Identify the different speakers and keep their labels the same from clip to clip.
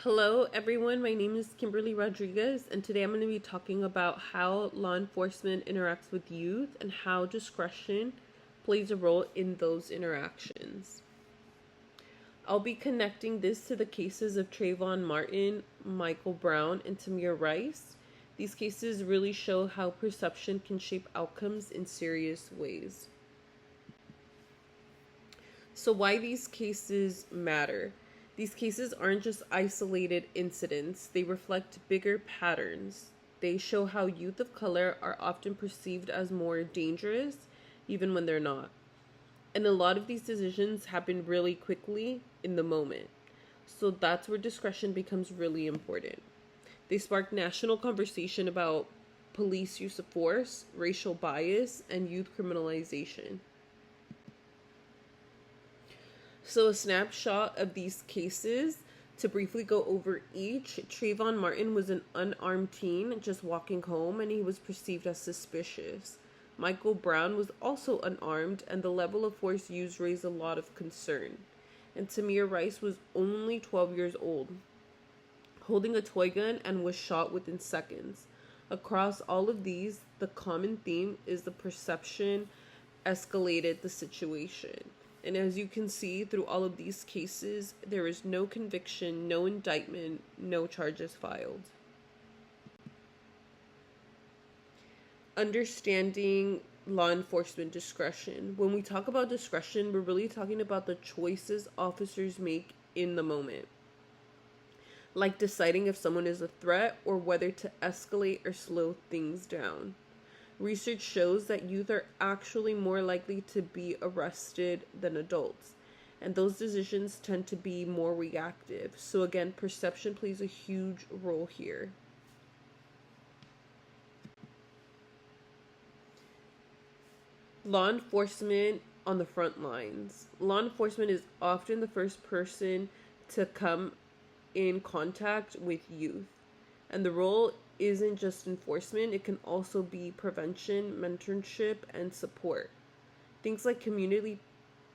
Speaker 1: Hello everyone, my name is Kimberly Rodriguez, and today I'm going to be talking about how law enforcement interacts with youth and how discretion plays a role in those interactions. I'll be connecting this to the cases of Trayvon Martin, Michael Brown, and Tamir Rice. These cases really show how perception can shape outcomes in serious ways. So why these cases matter? These cases aren't just isolated incidents, they reflect bigger patterns. They show how youth of color are often perceived as more dangerous, even when they're not. And a lot of these decisions happen really quickly in the moment. So that's where discretion becomes really important. They spark national conversation about police use of force, racial bias, and youth criminalization. So a snapshot of these cases to briefly go over each. Trayvon Martin was an unarmed teen just walking home, and he was perceived as suspicious. Michael Brown was also unarmed, and the level of force used raised a lot of concern. And Tamir Rice was only 12 years old, holding a toy gun, and was shot within seconds. Across all of these, the common theme is the perception escalated the situation. And as you can see through all of these cases, there is no conviction, no indictment, no charges filed. Understanding law enforcement discretion. When we talk about discretion, we're really talking about the choices officers make in the moment. Like deciding if someone is a threat or whether to escalate or slow things down. Research shows that youth are actually more likely to be arrested than adults, and those decisions tend to be more reactive. So again, perception plays a huge role here. Law enforcement on the front lines. Law enforcement is often the first person to come in contact with youth, and the role isn't just enforcement, it can also be prevention, mentorship, and support. Things like community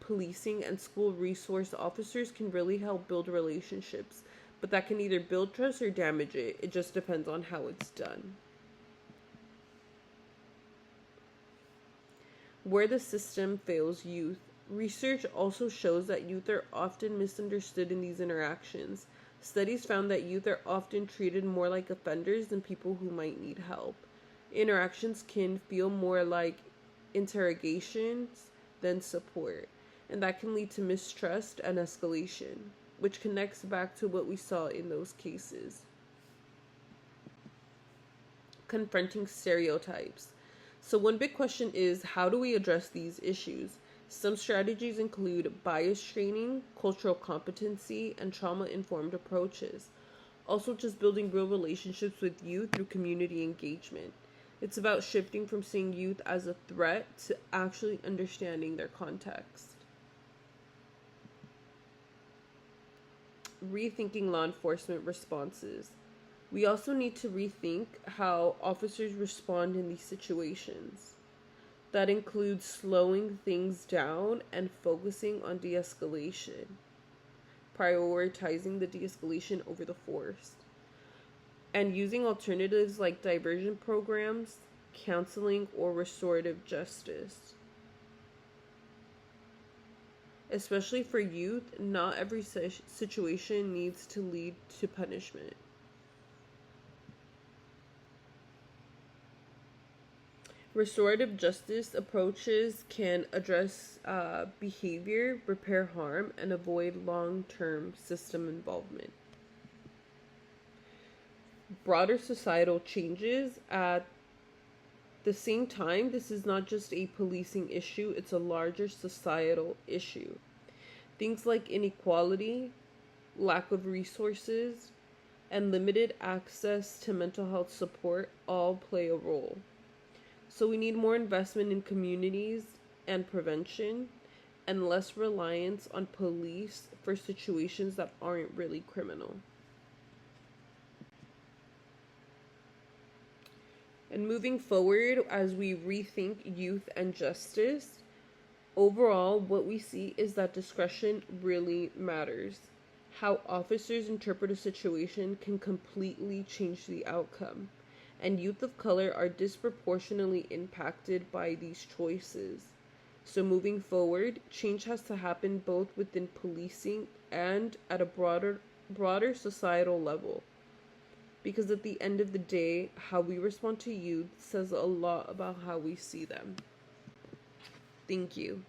Speaker 1: policing and school resource officers can really help build relationships, but that can either build trust or damage it. It just depends on how it's done. Where the system fails youth. Research also shows that youth are often misunderstood in these interactions. Studies found that youth are often treated more like offenders than people who might need help. Interactions can feel more like interrogations than support, and that can lead to mistrust and escalation, which connects back to what we saw in those cases. Confronting stereotypes. So one big question is, how do we address these issues? Some strategies include bias training, cultural competency, and trauma-informed approaches. Also, just building real relationships with youth through community engagement. It's about shifting from seeing youth as a threat to actually understanding their context. Rethinking law enforcement responses. We also need to rethink how officers respond in these situations. That includes slowing things down and focusing on de-escalation, prioritizing the de-escalation over the force, and using alternatives like diversion programs, counseling, or restorative justice. Especially for youth, not every situation needs to lead to punishment. Restorative justice approaches can address behavior, repair harm, and avoid long-term system involvement. Broader societal changes. At the same time, this is not just a policing issue, it's a larger societal issue. Things like inequality, lack of resources, and limited access to mental health support all play a role. So we need more investment in communities and prevention, and less reliance on police for situations that aren't really criminal. And moving forward, as we rethink youth and justice, overall, what we see is that discretion really matters. How officers interpret a situation can completely change the outcome, and youth of color are disproportionately impacted by these choices. So moving forward, change has to happen both within policing and at a broader societal level. Because at the end of the day, how we respond to youth says a lot about how we see them. Thank you.